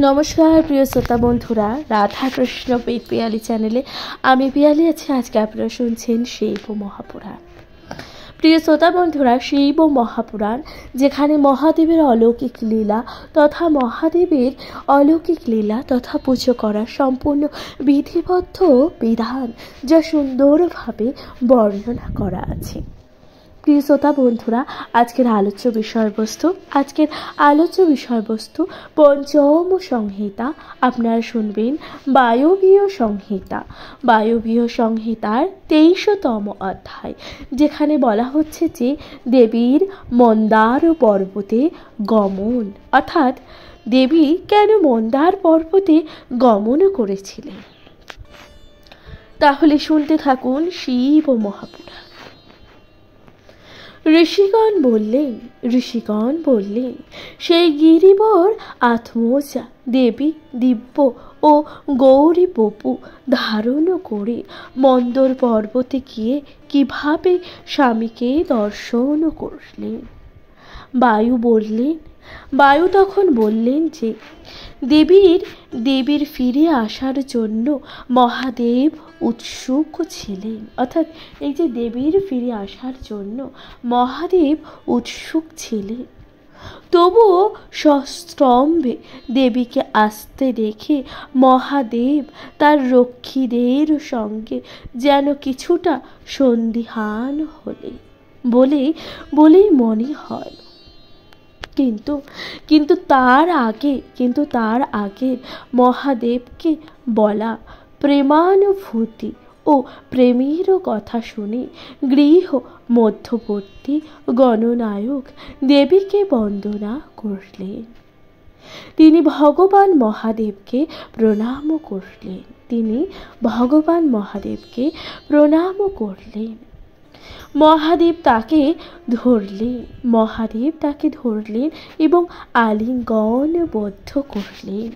নমস্কার প্রিয় শ্রোতা বন্ধুরা, রাধা কৃষ্ণ পেট পিয়ালি চ্যানেলে আমি পিয়ালি আছি। আজকে আপনারা শুনছেন শিব মহাপুরাণ। প্রিয় শ্রোতা বন্ধুরা, শিব মহাপুরাণ যেখানে মহাদেবের অলৌকিক লীলা তথা মহাদেবের অলৌকিক লীলা তথা পুজো করার সম্পূর্ণ বিধিবদ্ধ বিধান যা সুন্দরভাবে বর্ণনা করা আছে। প্রিয় শ্রোতা বন্ধুরা, আজকের আলোচ্য বিষয়বস্তু পঞ্চম সংহিতা। আপনারা শুনবেন বায়বীয় সংহিতার 23তম অধ্যায়, যেখানে বলা হচ্ছে যে দেবীর মন্দার পর্বতে গমন, অর্থাৎ দেবী কেন মন্দার পর্বতে গমন করেছিলেন। তাহলে শুনতে থাকুন শিব মহাপুরাণ। ঋষিগণ বললেন, সেই গিরিবর আত্মজা দেবী দিব্য ও গৌরী বপু ধারণ করে মন্দর পর্বতে গিয়ে কিভাবে স্বামীকে দর্শন করলেন। বায়ু তখন বললেন যে দেবীর ফিরে আসার জন্য মহাদেব উৎসুক ছিলেন, অর্থাৎ এই যে দেবীর ফিরে আসার জন্য মহাদেব উৎসুক ছিলেন। তবুও সস্তম্ভে দেবীকে আসতে দেখে মহাদেব তার রক্ষীদের সঙ্গে যেন কিছুটা সন্দিহান হলেন বলেই মনে হয়। কিন্তু তার আগে মহাদেবকে বলা প্রেমানুভূতি ও প্রেমের কথা শুনে গৃহ মধ্যবর্তী গণনায়ক দেবীকে বন্দনা করলেন। তিনি ভগবান মহাদেবকে প্রণাম করলেন। মহাদেব তাকে ধরলেন এবং আলিঙ্গনবদ্ধ করলেন।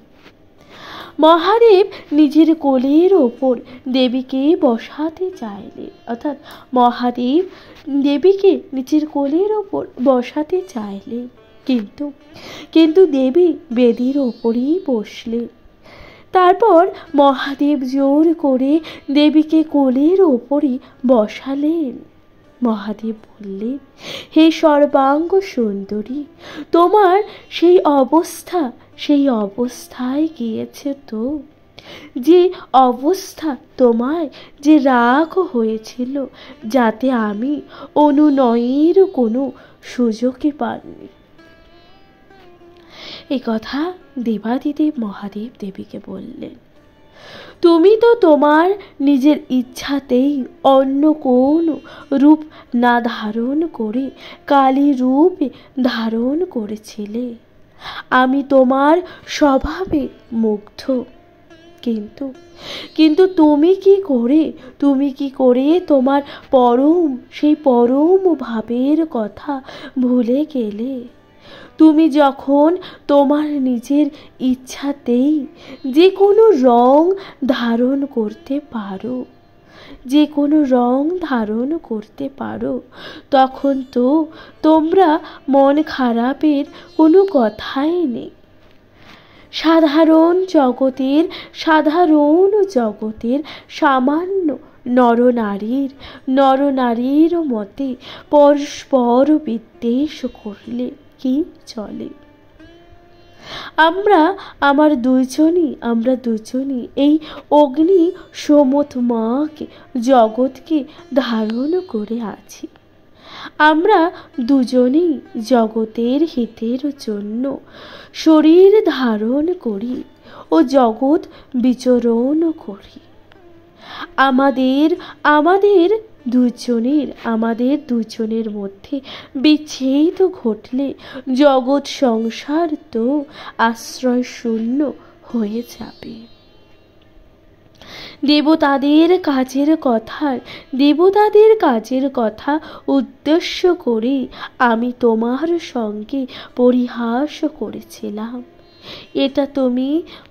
মহাদেব নিজের কোলের ওপর দেবীকে বসাতে চাইলেন, অর্থাৎ মহাদেব দেবীকে নিজের কোলের ওপর বসাতে চাইলেন, কিন্তু দেবী বেদির ওপরেই বসলেন। তারপর মহাদেব জোর করে দেবীকে কোলের ওপরই বসালেন। মহাদেব বললেন, হে সর্বাঙ্গ সুন্দরী, তোমার সেই অবস্থায় গিয়েছে তো, যে অবস্থা তোমায় যে রাগ হয়েছিল, যাতে আমি অনুনয়ের কোনো সুযোগই পাইনি। এই কথা দেবাদিদেব মহাদেব দেবীকে বললেন, তুমি তো তোমার নিজের ইচ্ছাতেই অন্য কোন রূপ না ধারণ করে কালী রূপ ধারণ করেছিলে। আমি তোমার স্বভাবে মুগ্ধ, কিন্তু তুমি কি করে তোমার সেই পরম ভাবের কথা ভুলে গেলে। তুমি যখন তোমার নিজের ইচ্ছাতেই যে কোনো রং ধারণ করতে পারো, তখন তো তোমরা মন খারাপের কোনো কথাই নেই। সাধারণ জগতের সামান্য নরনারীর মতে পরস্পর বিদ্বেষ করলে কি চলে? আমরা দুজনই এই অগ্নি সমুদ্রকে জগৎকে ধারণ করে আছি। আমরা দুজনেই জগতের হিতের জন্য শরীর ধারণ করি ও জগৎ বিচরণ করি। আমাদের দুজনের মধ্যে বিচ্ছেদ ঘটলে জগৎ সংসার তো আশ্রয় শূন্য হয়ে যাবে। দেবতাদের কাজের কথা উদ্দেশ্য করে আমি তোমার সঙ্গে পরিহাস করেছিলাম, এটা তুমি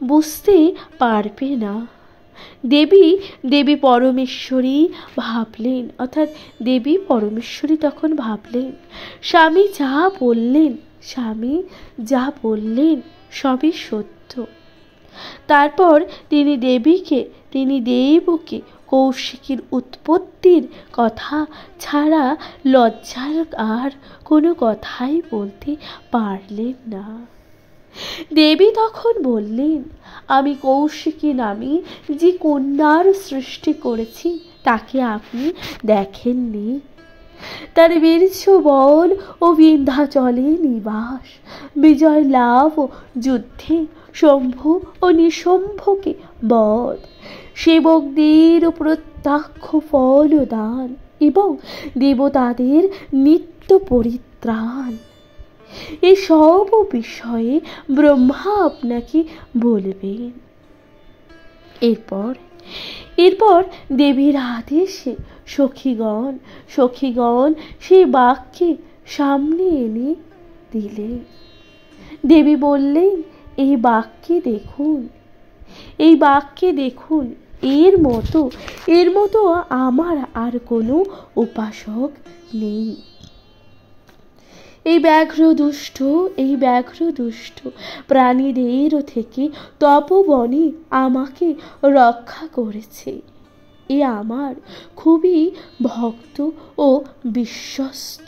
বুঝতে পারবে না। দেবী পরমেশ্বরী ভাবলেন, অর্থাৎ দেবী পরমেশ্বরী তখন ভাবলেন, স্বামী যা বললেন সবই সত্য। তারপর তিনি দেবকে কৌশিকীর উৎপত্তির কথা ছাড়া লজ্জার আর কোনো কথাই বলতে পারলেন না। দেবী তখন বললেন, আমি কৌশিকী নামে যে কন্যার সৃষ্টি করেছি তাকে আপনি দেখেননি। তার বীর্য বল ও বিন্ধ্যাচলে নিবাস, বিজয় লাভ ও যুদ্ধে শম্ভু ও নিশম্ভকে বধ, সেবকদের প্রত্যক্ষ ফল দান এবং দেবতাদের নিত্য পরিত্রাণ, এসব বিষয়ে ব্রহ্মা আপনাকে বলবেন। এরপর দেবীর আদেশে সখীগণ সেই বাঘকে সামনে এনে দিলেন। দেবী বললেন, এই বাঘকে দেখুন, এর মতো আমার আর কোনো উপাসক নেই। এই ব্যাঘ্র দুষ্ট প্রাণীদের থেকে তপবনে আমাকে রক্ষা করেছে। এ আমার খুবই ভক্ত ও বিশ্বস্ত।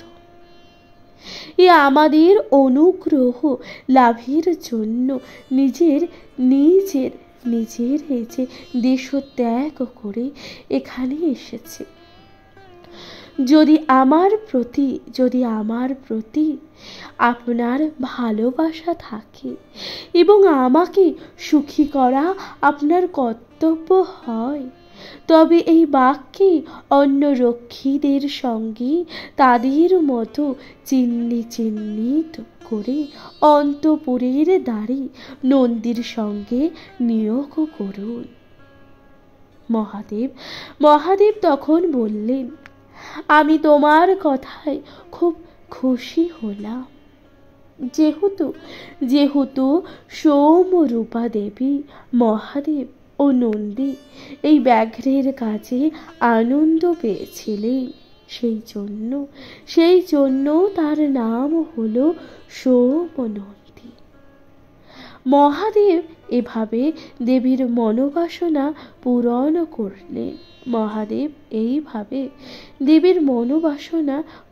এ আমাদের অনুগ্রহ লাভের জন্য নিজের এই যে দেশ ত্যাগ করে এখানে এসেছে। যদি আমার প্রতি আপনার ভালোবাসা থাকে এবং আমাকে সুখী করা আপনার কর্তব্য হয়, তবে এই বাঘকে অন্য রক্ষীদের সঙ্গে তাদের মতো চিহ্নিত করে অন্তপুরের দ্বারে নন্দীর সঙ্গে নিয়োগ করুন। মহাদেব তখন বললেন, আমি তোমার কথায় খুব খুশি হলাম। যেহেতু সোমরূপা দেবী, মহাদেব ও নন্দী এই ব্যাঘ্রের কাজে আনন্দ পেয়েছিলেন, সেই জন্য তার নাম হলো সোমনন্দী। মহাদেব এভাবে দেবীর মনোবাসনা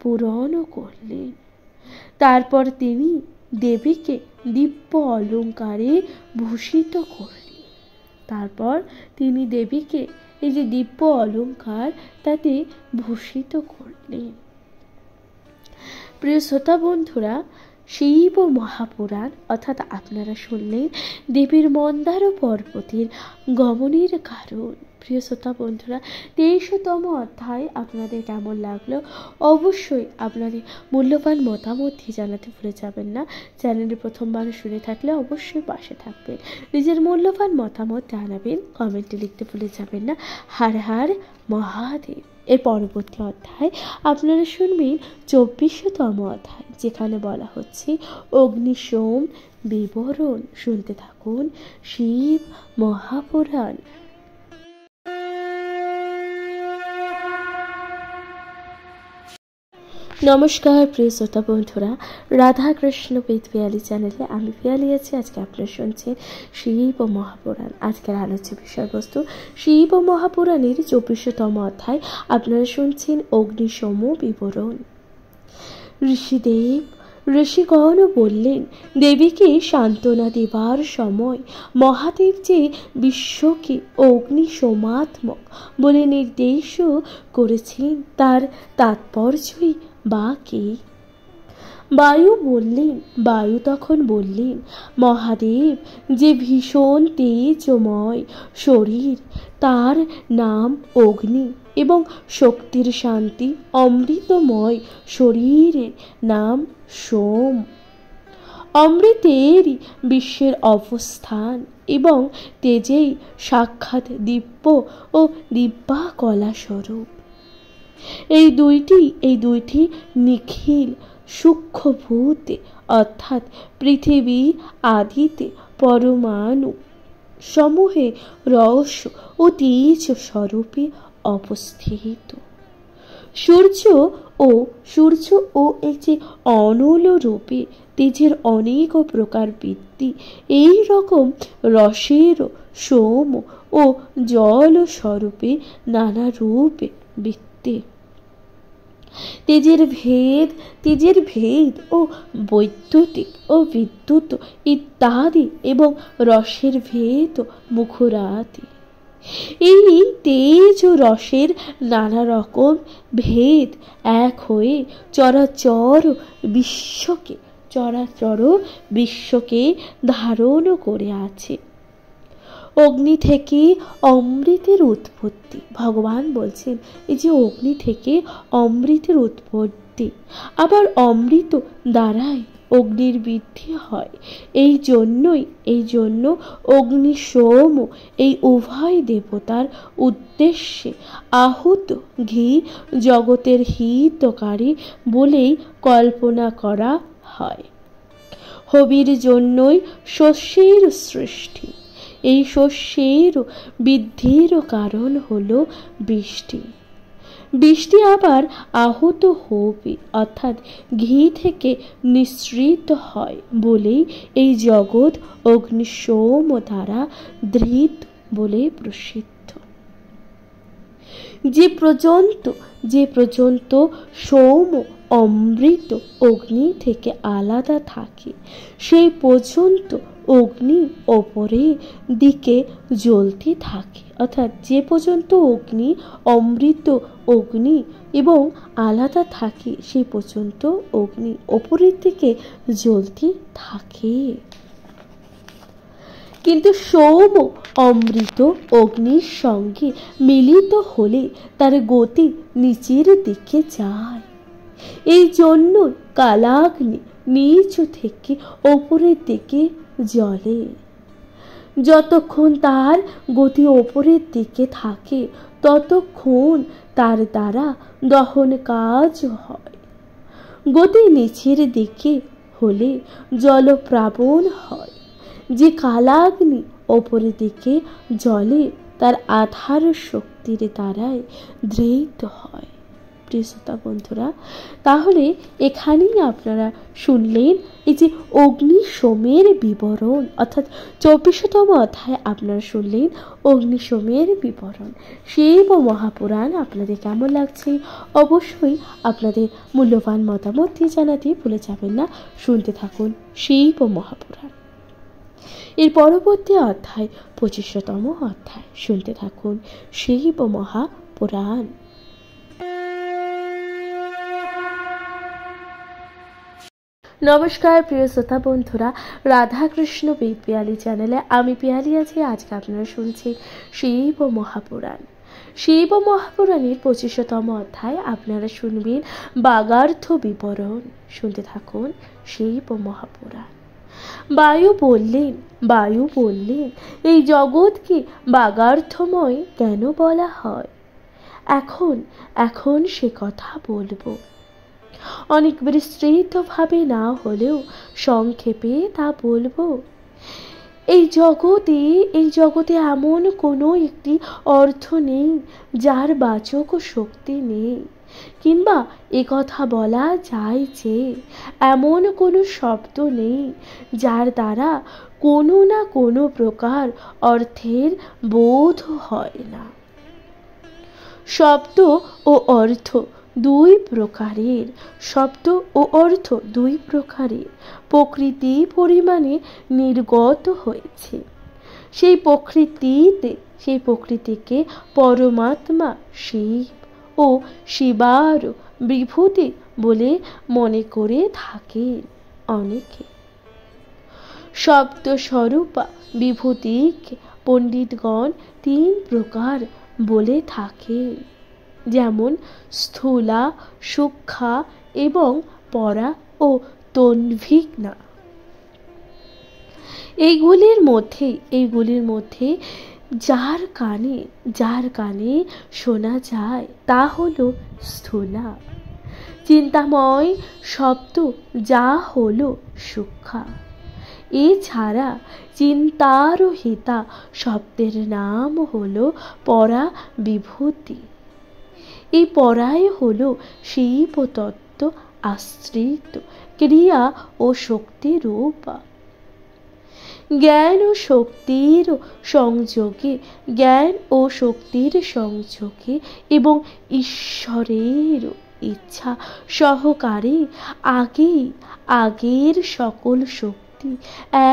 পূরণ করলেন। তারপর তিনি দেবীকে দিব্য অলঙ্কারে ভূষিত করলেন। এই যে দিব্য অলঙ্কার তাতে ভূষিত করলেন। প্রিয় শ্রোতা বন্ধুরা, শিব মহাপুরাণ অর্থাৎ আপনারা শুনলেন দেবীর মন্দার পর্বতের গমনের কারণ। প্রিয় শ্রোতা বন্ধুরা, 23তম অধ্যায় আপনাদের কেমন লাগলো অবশ্যই আপনাদের মূল্যবান মতামত দিয়ে জানাতে ভুলে যাবেন না। চ্যানেলে প্রথমবার শুনে থাকলে অবশ্যই পাশে থাকবেন, নিজের মূল্যবান মতামত জানাবেন, কমেন্টে লিখতে ভুলে যাবেন না। হর হর মহাদেব। এর পরবর্তী অধ্যায় আপনারা শুনবেন 24তম অধ্যায়, যেখানে বলা হচ্ছে অগ্নিশোম বিবরণ। শুনতে থাকুন শিব মহাপুরাণ। নমস্কার প্রিয় শ্রোতা বন্ধুরা, রাধাকৃষ্ণ পিয়ালি চ্যানেলে আমি পিয়ালি আছি। আজকে আপনারা শুনছেন শিব মহাপুরাণ। আজকের আলোচ্য বিষয়বস্তু শিব মহাপুরাণের 24তম অধ্যায়। আপনারা শুনছেন অগ্নিশোম বিবরণ। ঋষিগণ বললেন, দেবীকে সান্ত্বনা দেবার সময় মহাদেব যে বিশ্বকে অগ্নিশোমাত্মক বলে নির্দেশ করেছেন তার তাৎপর্যই বা কি? বায়ু তখন বললেন, মহাদেব যে ভীষণ তেজময় শরীর, তার নাম অগ্নি, এবং শক্তির শান্তি অমৃতময় শরীরের নাম সোম। অমৃতেরই বিশ্বের অবস্থান এবং তেজেই সাক্ষাৎ দিব্য ও দিব্যাকলা স্বরূপ। এই দুইটি নিখিল সূক্ষ্মভূতে অর্থাৎ পৃথিবী আদিতে পরমাণু সমূহে রস ও তেজ স্বরূপে অবস্থিত। সূর্য ও এই যে অনল রূপে তেজের অনেক প্রকার বৃত্তি, এই রকম রসের সোম ও জল স্বরূপে নানা রূপে বৃত্তি। তেজের ভেদ ও বৈদ্যুতিক ও বিদ্যুৎ ইত্যাদি এবং রসের ভেদ ও মুখরাদি। এই তেজ ও রসের নানা রকম ভেদ এক হয়ে চরাচর বিশ্বকে ধারণ করে আছে। অগ্নি থেকে অমৃতের উৎপত্তি, ভগবান বলছেন এই যে অগ্নি থেকে অমৃতের উৎপত্তি, আবার অমৃত দ্বারাই অগ্নির বৃদ্ধি হয়। এই জন্য অগ্নি সোম এই উভয় দেবতার উদ্দেশ্যে আহুত ঘি জগতের হিতকারী বলেই কল্পনা করা হয়। হবির জন্যই শস্যের সৃষ্টি। এই শস্যের বৃদ্ধির কারণ হলো বৃষ্টি। বৃষ্টি আবার আহুত হবি অর্থাৎ ঘি থেকে নিঃসৃত হয় বলেই এই জগৎ অগ্নি সোম দ্বারা ধৃত বলে প্রসিদ্ধ। যে পর্যন্ত সোম অমৃত অগ্নি থেকে আলাদা থাকে, সেই পর্যন্ত অগ্নি অপরের দিকে জ্বলতে থাকে। অর্থাৎ যে পর্যন্ত অমৃত অগ্নি এবং আলাদা থাকে, সেই পর্যন্ত অগ্নি অপরের দিকে জ্বলতে থাকে। কিন্তু সোম অমৃত অগ্নির সঙ্গে মিলিত হলে তার গতি নিচের দিকে যায়। এই জন্য কালাগ্নি নিচ থেকে ওপরের দিকে জ্বলে। যতক্ষণ তার গতি ওপরের দিকে থাকে ততক্ষণ তার দ্বারা দহন কাজ হয়। গতি নিচের দিকে হলে জলপ্লাবন হয়। যে কালাগ্নি ওপরের দিকে জ্বলে তার আধার শক্তির দ্বারাই ধৃত হয়। প্রিয় শ্রোতা বন্ধুরা, তাহলে এখানেই আপনারা শুনলেন এই যে অগ্নি সোমের বিবরণ, অর্থাৎ 24তম অধ্যায়ে আপনারা শুনলেন অগ্নি সোমের বিবরণ। শিব মহাপুরাণ আপনাদের কেমন লাগছে অবশ্যই আপনাদের মূল্যবান মতামত দিয়ে জানাতে ভুলে যাবেন না। শুনতে থাকুন শিব মহাপুরাণ। এর পরবর্তী অধ্যায় 25তম অধ্যায়। শুনতে থাকুন শিব মহাপুরাণ। নমস্কার প্রিয় শ্রোতা বন্ধুরা, রাধাকৃষ্ণ বেদ পিয়ালি চ্যানেলে আমি পিয়ালি আছি। আজকে আপনারা শুনছেন শিব মহাপুরাণ। শিব মহাপুরাণের 25তম অধ্যায় আপনারা শুনবেন বাগার্থ বিবরণ। শুনতে থাকুন শিব মহাপুরাণ। বায়ু বললেন এই জগৎকে বাগার্থময় কেন বলা হয়? এখন সে কথা বলবো। অনেক বিস্তৃতভাবে না হলেও সংক্ষেপে তা বলবো। এই জগতে এমন কোনো একটি অর্থ নেই যার বাচক শক্তি নেই, কিংবা একথা বলা যায় যে এমন কোনো শব্দ নেই যার দ্বারা কোনো না কোনো প্রকার অর্থের বোধ হয় না। শব্দ ও অর্থ দুই প্রকারের প্রকৃতি পরিমাণে নির্গত হয়েছে। সেই প্রকৃতিকে পরমাত্মা শিব ও শিবার বিভূতি বলে মনে করে থাকেন অনেকে। শব্দ স্বরূপা বিভূতিকে পণ্ডিতগণ 3 প্রকার বলে থাকেন, যেমন স্থূলা, সূক্ষ্মা এবং পরা ও তন্ভিগ্না। এইগুলির মধ্যে যার কানে শোনা যায় তা হলো স্থূলা। চিন্তাময় শব্দ যা হলো সূক্ষ্মা। এছাড়া চিন্তারহিতা শব্দের নাম হলো পরা বিভূতি। এই পরায় হল শিব তত্ত্ব আশ্রিত ক্রিয়া ও শক্তি রূপ। জ্ঞান ও শক্তির সংযোগে, জ্ঞান ও শক্তির সংযোগে এবং ঈশ্বরের ইচ্ছা সহকারে আগের সকল শক্তি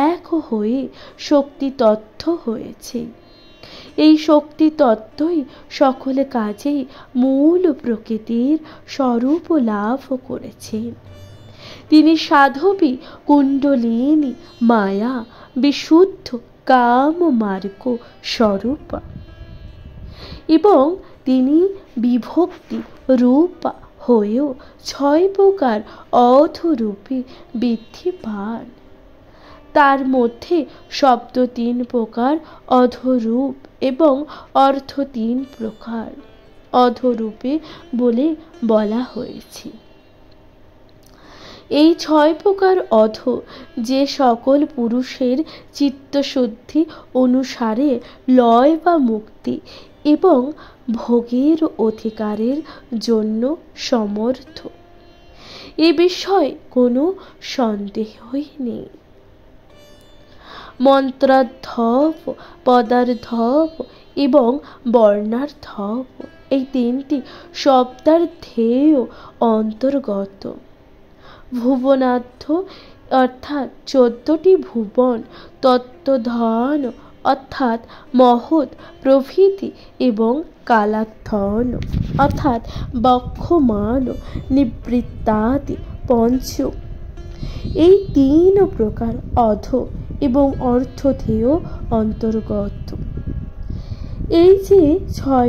এক হয়ে শক্তি তত্ত্ব হয়েছে। এই শক্তি তত্ত্বই সকল কাজে মূল প্রকৃতির স্বরূপ লাভ করেছেন। তিনি সাধবী কুণ্ডলিনী মায়া বিশুদ্ধ কাম মার্গ স্বরূপ এবং তিনি বিভক্তি রূপ হয়েও 6 প্রকার অধরূপে বৃদ্ধি পান। তার মধ্যে শব্দ 3 প্রকার, অধরূপ এবং অর্থ 3 প্রকার অধরূপে বলে বলা হয়েছে। এই 6 প্রকার অধ যে সকল পুরুষের চিত্তশুদ্ধি অনুসারে লয় বা মুক্তি এবং ভোগের অধিকারের জন্য সমর্থ, এ বিষয়ে কোনো সন্দেহই নেই। মন্ত্রার্থব, পদার্থব এবং বর্ণার্থব এই 3টি শব্দার্থেও অন্তর্গত। ভুবনার্থ অর্থাৎ 14টি ভুবন, তত্ত্বধন অর্থাৎ মহৎ প্রভৃতি এবং কালার্থন অর্থাৎ বক্ষমান নিবৃত্তাদি পঞ্চ, এই 3 প্রকার অধ এবং অর্থতেও অন্তর্গত। এই যে 6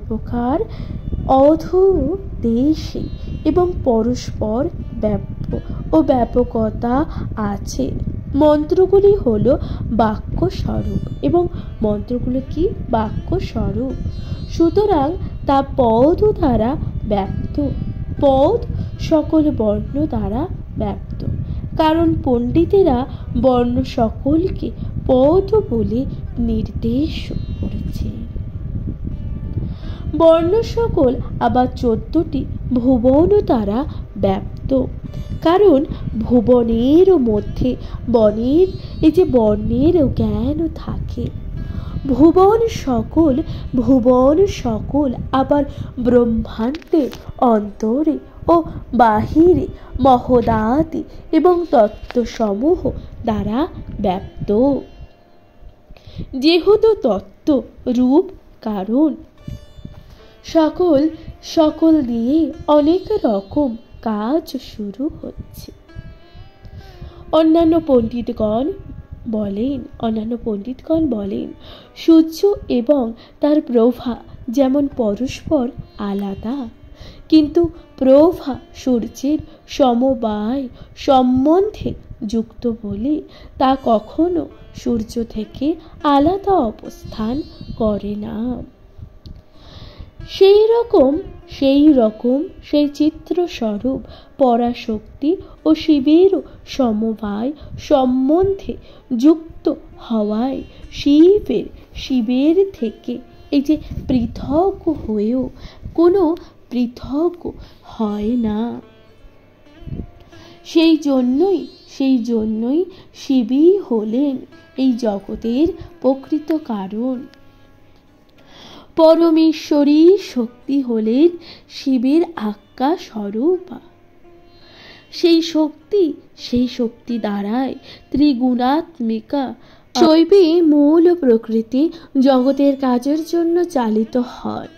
প্রকার অধ দেশে এবং পরস্পর ব্যাপ্য ও ব্যাপকতা আছে। মন্ত্রগুলি হল বাক্য স্বরূপ এবং মন্ত্রগুলো কি বাক্য স্বরূপ, সুতরাং তা পদ দ্বারা ব্যাপ্ত। পদ সকল বর্ণ দ্বারা ব্যাপ্ত, কারণ পণ্ডিতেরা বর্ণ সকলকে পদ বলে নির্দেশ করেছে। বর্ণ সকল আবার 14টি ভুবন দ্বারা ব্যাপ্ত, কারণ ভুবনের মধ্যে বনের এই যে বর্ণের জ্ঞান থাকে। ভুবন সকল আবার ব্রহ্মাণ্ডের অন্তরে ও বাহিরে মহদাদি এবং তত্ত্বসমূহ দ্বারা ব্যাপ্ত। যেহেতু তত্ত্ব রূপ কারণ সকল দিয়ে অনেক রকম কাজ শুরু হচ্ছে। অন্যান্য পণ্ডিতগণ বলেন সূর্য এবং তার প্রভা যেমন পরস্পর আলাদা, কিন্তু প্রভা সূর্যের সমবায় সম্বন্ধে যুক্ত বলে তা কখনো সূর্য থেকে আলাদা অবস্থান করে না। সেই চিত্র স্বরূপ পরাশক্তি ও শিবের সমবায় সম্বন্ধে যুক্ত হওয়ায় শিবের থেকে এই যে পৃথক হয়েও কোনো পৃথক হয় না। সেই জন্যই শিবই হলেন এই জগতের প্রকৃত কারণ। পরমেশ্বরী শক্তি হলেন শিবের আজ্ঞা স্বরূপা। সেই শক্তি দ্বারাই ত্রিগুণাত্মিকা শৈবী মূল প্রকৃতি জগতের কাজের জন্য চালিত হয়।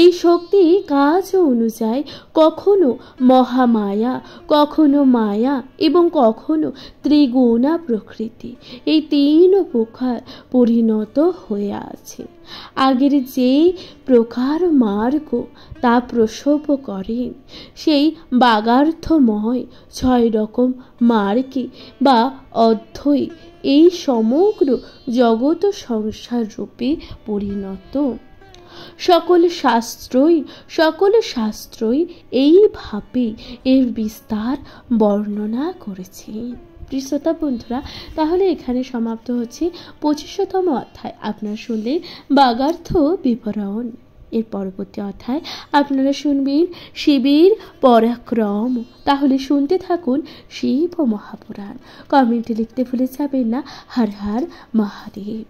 এই শক্তি কাজ অনুযায়ী কখনো মহামায়া, কখনো মায়া এবং কখনো ত্রিগুণা প্রকৃতি, এই 3 প্রকার পরিণত হয়ে আছে। আগের যে প্রকার মার্গ তা প্রসব করেন সেই বাগার্থময় 6 রকম মার্গে বা অধ্যয় এই সমগ্র জগৎ সংসার রূপে পরিণত। সকল শাস্ত্রই এইভাবে এর বিস্তার বর্ণনা করেছেন। প্রিয় শ্রোতা বন্ধুরা, তাহলে এখানে সমাপ্ত হচ্ছে 25তম অধ্যায়। আপনারা শুনলেন বাগার্থ বিবরণ। এর পরবর্তী অধ্যায় আপনারা শুনবেন শিবের পরাক্রম। তাহলে শুনতে থাকুন শিব মহাপুরাণ। কমেন্টে লিখতে ভুলে যাবেন না হর হর মহাদেব।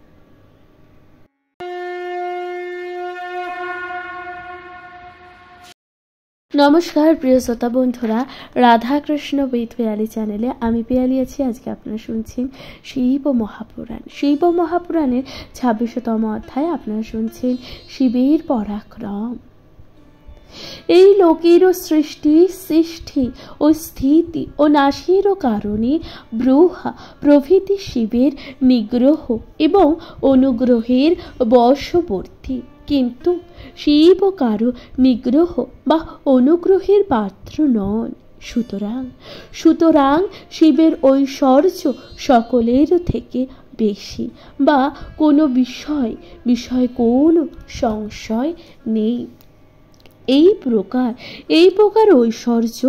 নমস্কার প্রিয় শ্রোতা বন্ধুরা, রাধাকৃষ্ণ বেদ পিয়ালি চ্যানেলে আমি পিয়ালি আছি। আজকে আপনারা শুনছেন শিব মহাপুরাণ। শিব মহাপুরাণের 26তম অধ্যায় আপনারা শুনছেন শিবের পরাক্রম। এই লোকের সৃষ্টি সৃষ্টি ও স্থিতি ও নাশেরও কারণে ব্রহ্মা প্রভৃতি শিবের নিগ্রহ এবং অনুগ্রহের বশবর্তী, কিন্তু শিব কারো নিগ্রহ বা অনুগ্রহের পাত্র নন। সুতরাং শিবের ঐশ্বর্য সকলের থেকে বেশি, বা কোনো বিষয় কোনো সংশয় নেই। এই প্রকার ঐশ্বর্য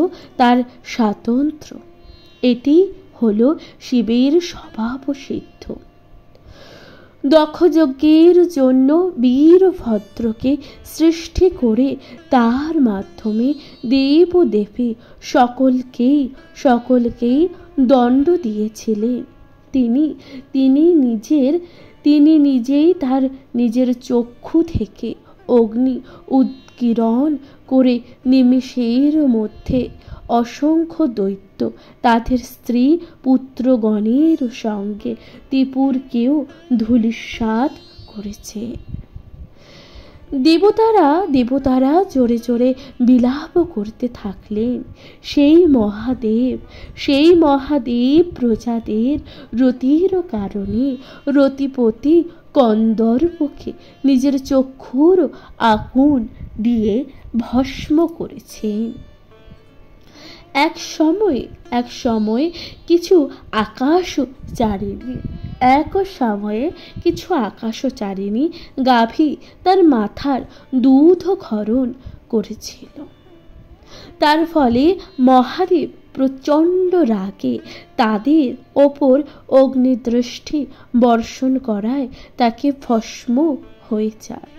তার স্বাতন্ত্র। এটি হলো শিবের স্বভাব সিদ্ধ। দক্ষযজ্ঞের জন্য বীরভদ্রকে সৃষ্টি করে তার মাধ্যমে দেব দেবী সকলকেই দণ্ড দিয়েছিলেন। তিনি নিজেই তার নিজের চক্ষু থেকে অগ্নি উৎকিরণ করে নিমেষের মধ্যে অসংখ্য দৈত্য তাদের স্ত্রী পুত্রগণের সঙ্গে ত্রিপুরকেও ধূলিসাৎ করেছে। দেবতারা জোরে জোরে বিলাপ করতে থাকলেন। সেই মহাদেব প্রজাদের রতির কারণে রতিপতি কন্দর্পকে নিজের চক্ষুর আগুন দিয়ে ভস্ম করেছেন। এক সময়ে কিছু আকাশচারিণী গাভী তার মাথার দুধ ক্ষরণ করেছিল। তার ফলে মহাদেব প্রচণ্ড রাগে তাদের ওপর অগ্নিদৃষ্টি বর্ষণ করায় তাকে ভস্ম হয়ে যায়।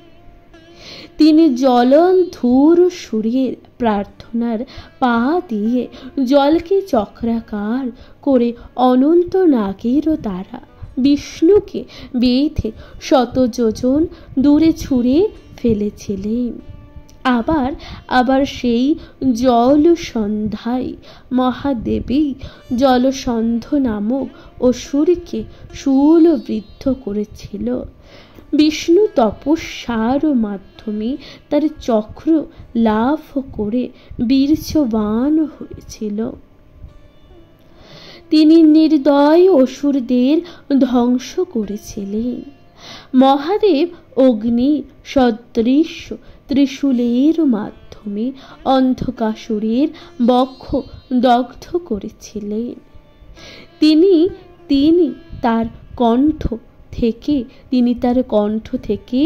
তিনি জলন্ধুর সুরের প্রার্থনার পা দিয়ে জলকে চক্রাকার করে অনন্ত নাগের দ্বারা বিষ্ণুকে বেঁধে 100 যোজন দূরে ছুঁড়ে ফেলেছিলেন। আবার সেই জলসন্ধ্যায় মহাদেবী জলসন্ধ নামক অসুরকে শূলবিদ্ধ করেছিল। বিষ্ণু তপস্যার মাধ্যমে তার চক্র লাভ করে বীর্যবান হয়েছিল। তিনি নির্দয় অসুরদের ধ্বংস করেছিলেন। মহাদেব অগ্নি সদৃশ ত্রিশূলের মাধ্যমে অন্ধকাসুরের বক্ষ দগ্ধ করেছিলেন। তিনি তার কণ্ঠ থেকে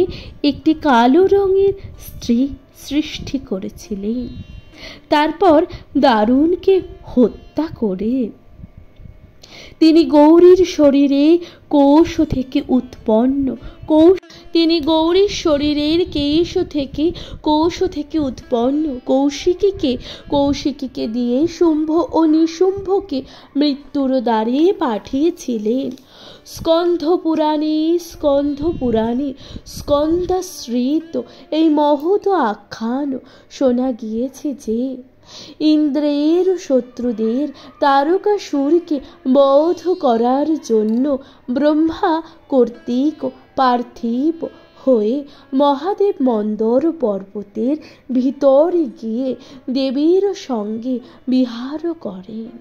একটি কালো রঙের স্ত্রী সৃষ্টি করেছিলেন। তারপর দারুণকে হত্যা করে তিনি গৌরীর শরীরের কোষ থেকে উৎপন্ন কৌশিকীকে দিয়ে শুম্ভ ও নিশুম্ভকে মৃত্যুর দ্বারে পাঠিয়েছিলেন। স্কন্ধপুরাণে স্কন্দাশ্রিত এই মহৎ আখ্যান শোনা গিয়েছে যে ইন্দ্রের শত্রুদের তারকাসুরকে বধ করার জন্য ব্রহ্মা কর্তৃক পার্থিব হয়ে মহাদেব মন্দর পর্বতের ভিতরে গিয়ে দেবীর সঙ্গে বিহার করেন।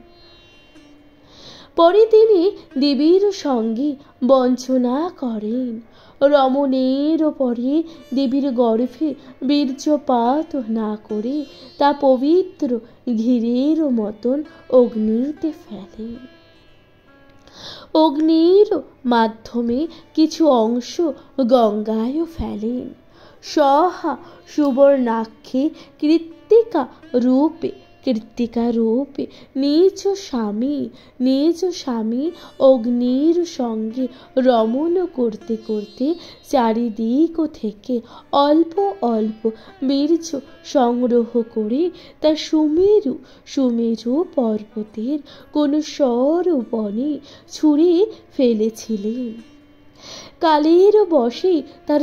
পরে তিনি দেবীর সঙ্গে বঞ্চনা করেন। রমণের পরে দেবীর গর্ভে বীর্যপাত না করে তা পবিত্র ঘিরের মতন অগ্নিতে ফেলেন। অগ্নির মাধ্যমে কিছু অংশ গঙ্গায় ফেলেন। সহা সুবর্ণাক্ষী কৃত্তিকা রূপে কৃত্তিকা রূপে নিজ স্বামী অগ্নির সঙ্গে রমণ করতে করতে চারিদিক থেকে অল্প অল্প বীর্য সংগ্রহ করে তা সুমেরু পর্বতের কোন সরবনে ছুঁড়ে ফেলেছিলেন। কালের বশে তার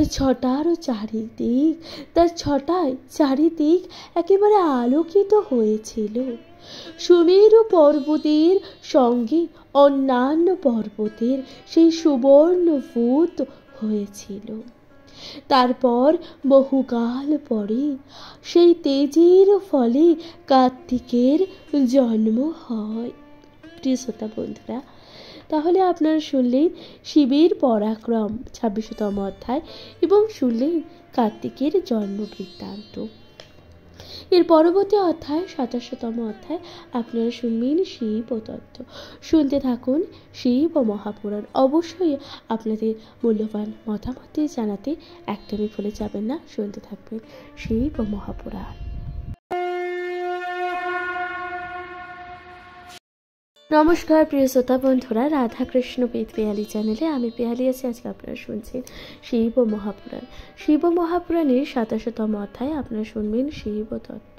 ছটায় চারিদিক একেবারে আলোকিত হয়েছিল। সুমেরু পর্বতের সঙ্গে অন্যান্য পর্বতের সেই সুবর্ণভূত হয়েছিল। তারপর বহুকাল পরে সেই তেজের ফলে কার্তিকের জন্ম হয়। প্রিয় শ্রোতা বন্ধুরা, তাহলে আপনারা শুনলেন শিবের পরাক্রম 26তম অধ্যায় এবং শুনলেন কার্তিকের জন্ম বৃত্তান্ত। এর পরবর্তী অধ্যায় 27তম অধ্যায় আপনারা শুনবেন শিব তত্ত্ব। শুনতে থাকুন শিব ও মহাপুরাণ। অবশ্যই আপনাদের মূল্যবান মতামত জানাতে একদমই ভুলে যাবেন না। শুনতে থাকবেন শিব ও মহাপুরাণ। নমস্কার প্রিয় শ্রোতা বন্ধুরা, রাধাকৃষ্ণ বেদ পেয়ালি চ্যানেলে আমি পেয়ালি আছি। আজকে আপনারা শুনছেন শিব ও মহাপুরাণ। শিব ও মহাপুরাণের 27তম অধ্যায় আপনারা শুনবেন শিব তত্ত্ব।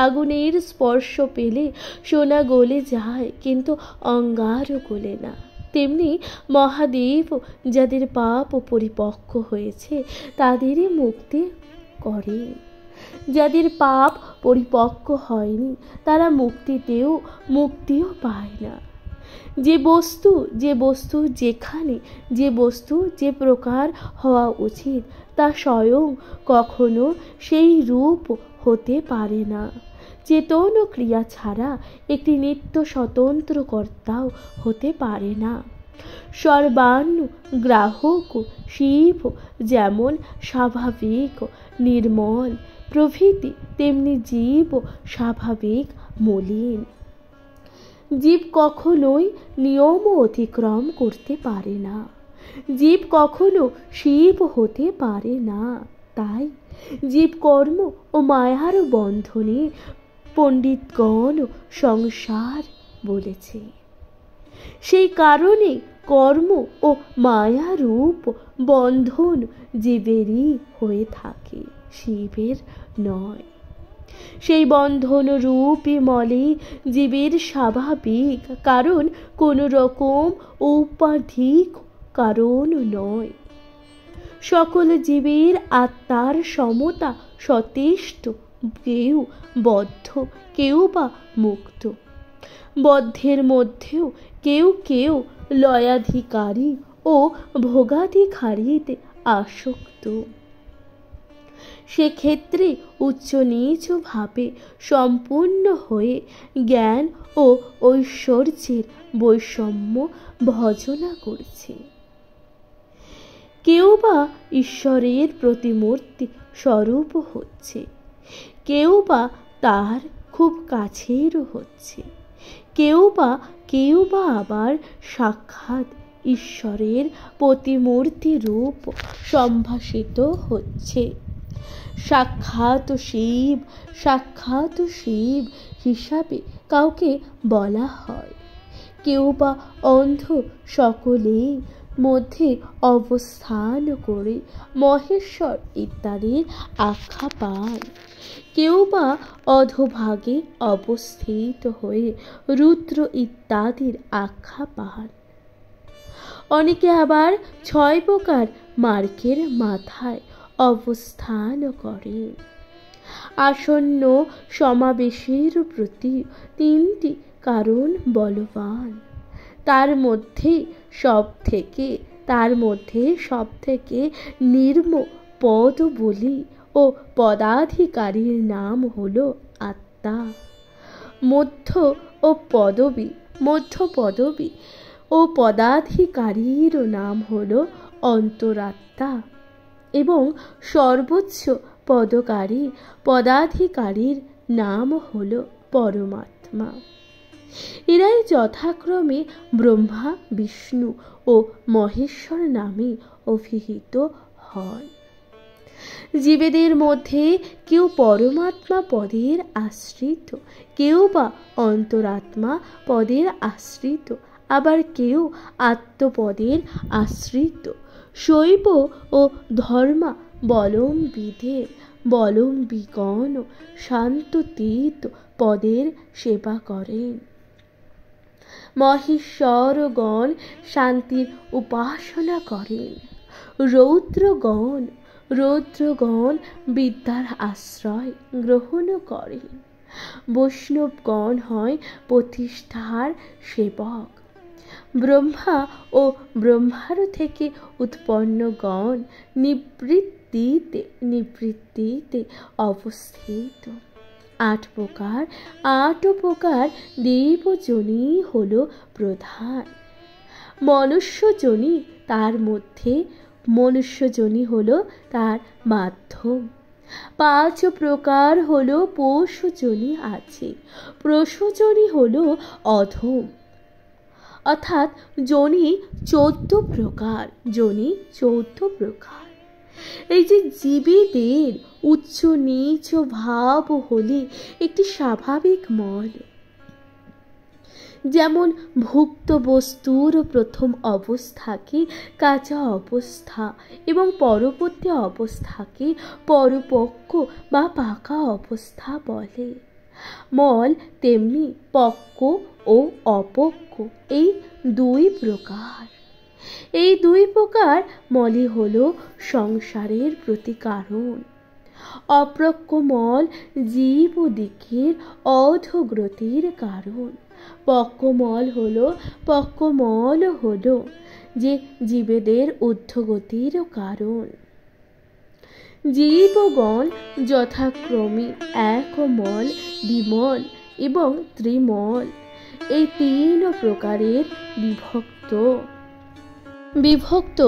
আগুনের স্পর্শ পেলে সোনা গলে যায়, কিন্তু অঙ্গার গলে না। তেমনি মহাদেব যাদের পাপ পরিপক্ক হয়েছে তাদেরই মুক্তি করে। যাদের পাপ পরিপক্ক হয়নি তারা মুক্তিও পায় না। যে বস্তু যেখানে যে প্রকার হওয়া উচিত তা স্বয়ং কখনো সেই রূপ হতে পারে না। চেতন ও ক্রিয়া ছাড়া একটি নিত্য স্বতন্ত্র কর্তাও হতে পারে না। সর্বানুগ্রাহক শিব যেমন স্বাভাবিক নির্মল প্রভৃতি, তেমনি জীব স্বাভাবিক মলিন। জীব কখনোই নিয়ম অতিক্রম করতে পারে না। জীব কখনো শিব হতে পারে না। তাই জীব কর্ম ও মায়ার বন্ধনে পণ্ডিতগণ সংসার বলেছে। সেই কারণে কর্ম ও মায়ারূপ বন্ধন জীবেরই হয়ে থাকে, শিবের নয়। সেই বন্ধন রূপী মলে জীবের স্বাভাবিক কারণ কোন রকম ঔপাধিক কারণ নয়। সকল জীবের আত্মার সমতা সচেষ্ট, কেউ বদ্ধ কেউ বা মুক্ত। বদ্ধের মধ্যেও কেউ লয়াধিকারী ও ভোগাধিকারীতে আসক্ত। সেক্ষেত্রে উচ্চ নীচ ভাবে সম্পূর্ণ হয়ে জ্ঞান ও ঐশ্বর্যের বৈষম্য ভজনা করছে। কেউ বা ঈশ্বরের প্রতিমূর্তি স্বরূপ হচ্ছে, কেউ বা তার খুব কাছের হচ্ছে, কেউ বা আবার সাক্ষাৎ ঈশ্বরের প্রতিমূর্তি রূপ সম্ভাসিত হচ্ছে। সাক্ষাৎ শিব হিসাবে কাউকে বলা হয়। কেউ বা অন্ধ সকলের মধ্যে অবস্থান করে মহেশ্বর ইত্যাদির আখ্যা পান। কেউ বা অধোভাগে অবস্থিত হয়ে রুদ্র ইত্যাদির আখ্যা পান। অনেকে আবার 6 প্রকার মার্গের মাথায় অবস্থান করে। আসন্ন সমাবেশের প্রতি 3টি কারণ বলবান। তার মধ্যে সব থেকে নিম্ন পদ বলি ও পদাধিকারীর নাম হলো আত্মা। মধ্য পদবী ও পদাধিকারীর নাম হলো অন্তরাত্মা এবং সর্বোচ্চ পদাধিকারীর নাম হলো পরমাত্মা। এরাই যথাক্রমে ব্রহ্মা, বিষ্ণু ও মহেশ্বর নামে অভিহিত হন। জীবেদের মধ্যে কেউ পরমাত্মা পদের আশ্রিত, কেউ বা অন্তরাত্মা পদের আশ্রিত, আবার কেউ আত্মপদের আশ্রিত। শৈব ও ধর্মাবলম্বীদের বলম্বিগণ শান্ততীত পদের সেবা করেন। মহেশ্বরগণ শান্তির উপাসনা করেন। রৌদ্রগণ বিদ্যার আশ্রয় গ্রহণ করেন। বৈষ্ণবগণ হয় প্রতিষ্ঠার সেবক। ব্রহ্মা ও ব্রহ্মার থেকে উৎপন্নগণ নিবৃত্তিতে অবস্থিত। আট প্রকার দেবযোনি হল প্রধান। মনুষ্যযোনি তার মধ্যে, মনুষ্যযোনি হল তার মাধ্যম। 5 প্রকার হল পশুযোনি আছে। পশুযোনি হল অধম, অর্থাৎ যোনি 14 প্রকার। এই যে জীবেদের উচ্চ নীচ ভাব হলে একটি স্বাভাবিক মল, যেমন ভুক্ত বস্তুর প্রথম অবস্থাকে কাঁচা অবস্থা এবং পরবর্তী অবস্থাকে পরিপক্ক বা পাকা অবস্থা বলে। মল তেমনি পক্ক ও অপক্ক এই 2 প্রকার। এই 2 প্রকার মলই হল সংসারের প্রতিকারণ। অপক্ক মল জীবদিকের অধোগতির কারণ। পক্ক মল হল যে জীবেদের ঊর্ধ্বগতির কারণ। জীবগণ যথাক্রমে একমল, দ্বিমল এবং ত্রিমল এই 3 প্রকারের বিভক্ত।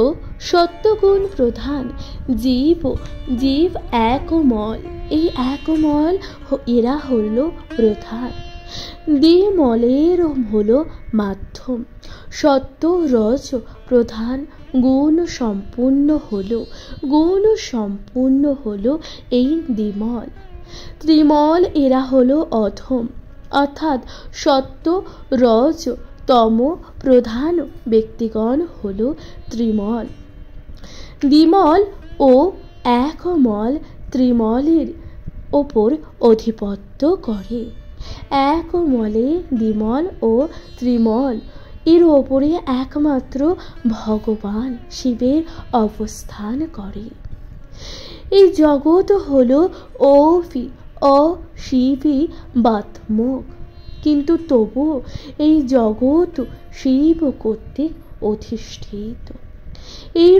সত্যগুণ প্রধান জীব একমল। এই একমল এরা হল প্রধান। দ্বিমলের হল মাধ্যম। সত্য রজ প্রধান গুণ সম্পূর্ণ হল এই দ্বিমল। ত্রিমল এরা হল অধম, অর্থাৎ সত্য রজ তম প্রধান ব্যক্তিগণ হল ত্রিমল। দ্বিমল ও একমল ত্রিমলের ওপর আধিপত্য করে। একমলে দ্বিমল ও ত্রিমল এর ওপরে একমাত্র ভগবান শিবের অবস্থান করে। এই জগৎ হল অশিবাত্মক, কিন্তু তবু এই জগৎ শিব কর্তৃক অধিষ্ঠিত। এই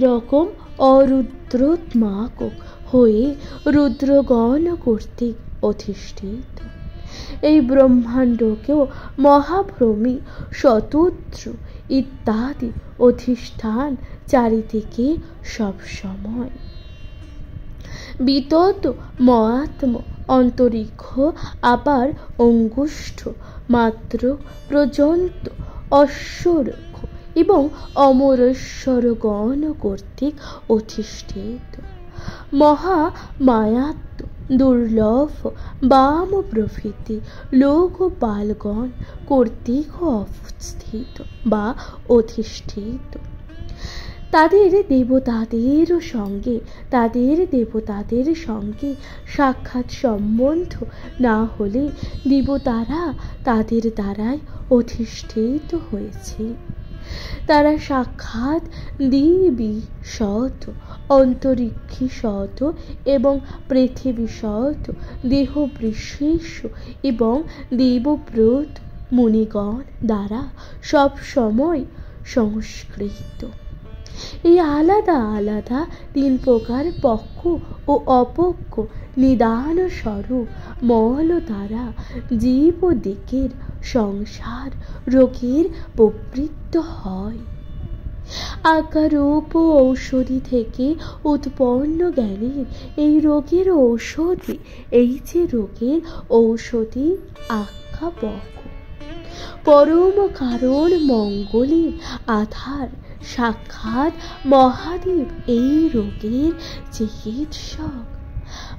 রকম অরুদ্রাত্মক হয়ে রুদ্রগণ কর্তৃক অধিষ্ঠিত। এই ব্রহ্মাণ্ডকেও মহাভ্রমী, শতদ্র ইত্যাদি অধিষ্ঠান চারিদিকে সবসময়। বিতত মহাত্ম অন্তরিক্ষ, আবার অঙ্গুষ্ঠ মাত্র পর্যন্ত অশ্বরক্ষ এবং অমরেশ্বরগণ কর্তৃক অধিষ্ঠিত। মহামায়াত্ম দুর্লভ বাম প্রভৃতি লোকপালগণ কর্তৃক অবস্থিত বা অধিষ্ঠিত। তাদের দেবতাদের সঙ্গে সাক্ষাৎ সম্বন্ধ না হলে দেবতারা তাদের দ্বারাই অধিষ্ঠিত হয়েছে। তারা সাক্ষাৎ দিবি সত, অন্তরিক্ষী সত এবং পৃথিবী সত, দেহ বিশেষ এবং দেবব্রত মুনিগণ দ্বারা সব সময় সংস্কৃত। এই আলাদা আলাদা 3 প্রকার পক্ষ ও অপক্ষ নিদান স্বরূপ মল দ্বারা জীবদিকের সংসার রোগের প্রবৃত্ত হয়। আকারূপ ঔষধি থেকে উৎপন্ন জ্ঞানের এই রোগের ঔষধি, এই যে রোগের ঔষধি আখ্যা পক্ষ। পরম কারণ মঙ্গলের আধার সাক্ষাৎ মহাদেব এই রোগের চিকিৎসক।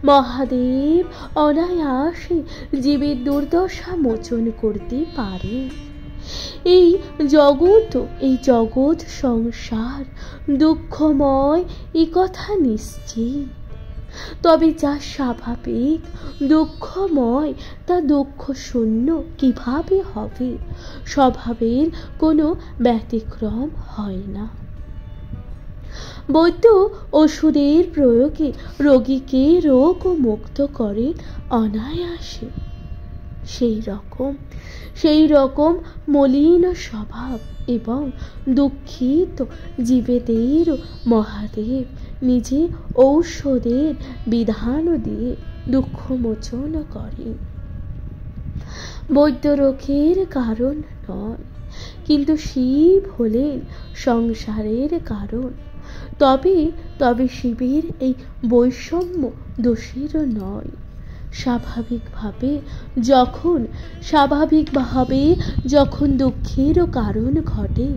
মহাদেব অনায়াসে জীবের দুর্দশা মোচন করতে পারে। এই জগৎ সংসার দুঃখময়, এ কথা নিশ্চিত। তবে যা স্বাভাবিক দুঃখময় তা দুঃখ শূন্য কিভাবে হবে? স্বভাবের কোনো ব্যতিক্রম হয় না। বৈদ্য ওষুধের প্রয়োগে রোগীকে রোগ মুক্ত করে অনায়াসে। সেই রকম মলিন স্বভাব এবং দুঃখিত জীবেদের মহাদেব নিজে ঔষধের বিধান দিয়ে দুঃখ মোচন করেন। বৈদ্য রোগের কারণ নয়, কিন্তু শিব হলেন সংসারের কারণ। তবে শিবের এই বৈষম্য দোষের নয়। স্বাভাবিকভাবে যখন দুঃখের কারণ ঘটে,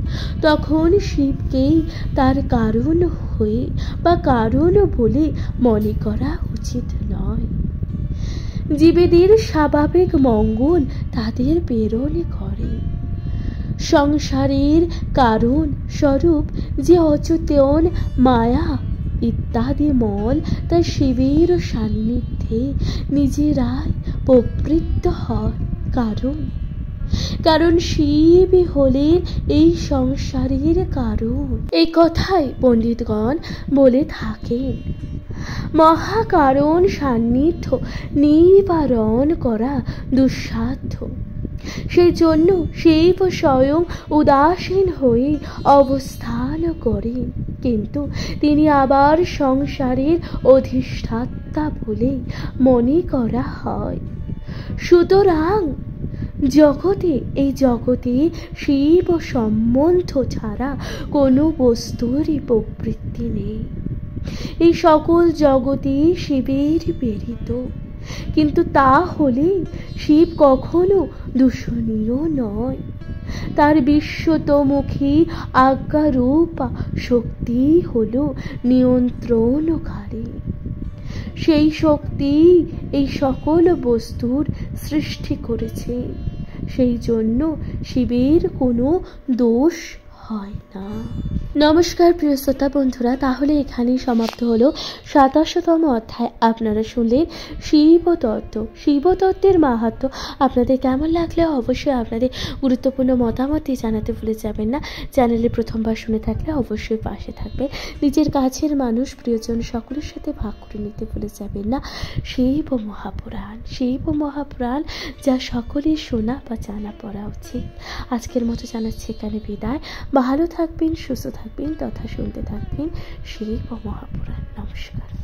তখন শিবকেই তার কারণ হয়ে বা কারণ বলে মনে করা উচিত নয়। জীবেদের স্বাভাবিক মঙ্গল তাদের প্রেরণ করে। সংসারের কারণ স্বরূপ যে অচেতন মায়া ইত্যাদি মল তা শিবের সান্নিধ্যে নিজেরাই প্রবৃত্ত হয়। কারণ শিবই হলেন এই সংসারের কারণ। এই কথাই পণ্ডিতগণ বলে থাকেন। মহাকারণ সান্নিধ্য নিবারণ করা দুঃসাধ্য। সেই জন্য শিব স্বয়ং উদাসীন হয়ে অবস্থান করেন, কিন্তু তিনি আবার সংসারের অধিষ্ঠাতা বলে মনে করা হয়। সুতরাং এই জগতে শিব সম্বন্ধ ছাড়া কোনো বস্তুরই প্রবৃত্তি নেই। এই সকল জগতে শিবের প্রেরিত, কিন্তু তা হলে শিব কখনো দূষণীয় নয়। তার বিশ্বতোমুখী আজ্ঞারূপা শক্তি হল নিয়ন্ত্রণকারী। সেই শক্তি এই সকল বস্তুর সৃষ্টি করেছে। সেই জন্য শিবের কোনো দোষ হয় না। নমস্কার প্রিয় শ্রোতা বন্ধুরা, তাহলে এখানেই সমাপ্ত হলো ২৭তম অধ্যায়। আপনারা শুনলেন শিবতত্ত্বের মাহাত্ম্য। আপনাদের কেমন লাগলে অবশ্যই আপনাদের গুরুত্বপূর্ণ মতামত জানাতে ভুলে যাবেন না। চ্যানেলে প্রথমবার শুনে থাকলে অবশ্যই পাশে থাকবে। নিজের কাছের মানুষ, প্রিয়জন সকলের সাথে ভাগ করে নিতে ভুলে যাবেন না। শিব মহাপুরাণ যা সকলের শোনা বা জানা পড়া উচিত। আজকের মতো জানাচ্ছি এখানে বিদায়। ভালো থাকবেন, সুস্থ থাকবেন তথা শুনতে থাকবেন শিব মহাপুরাণ। নমস্কার।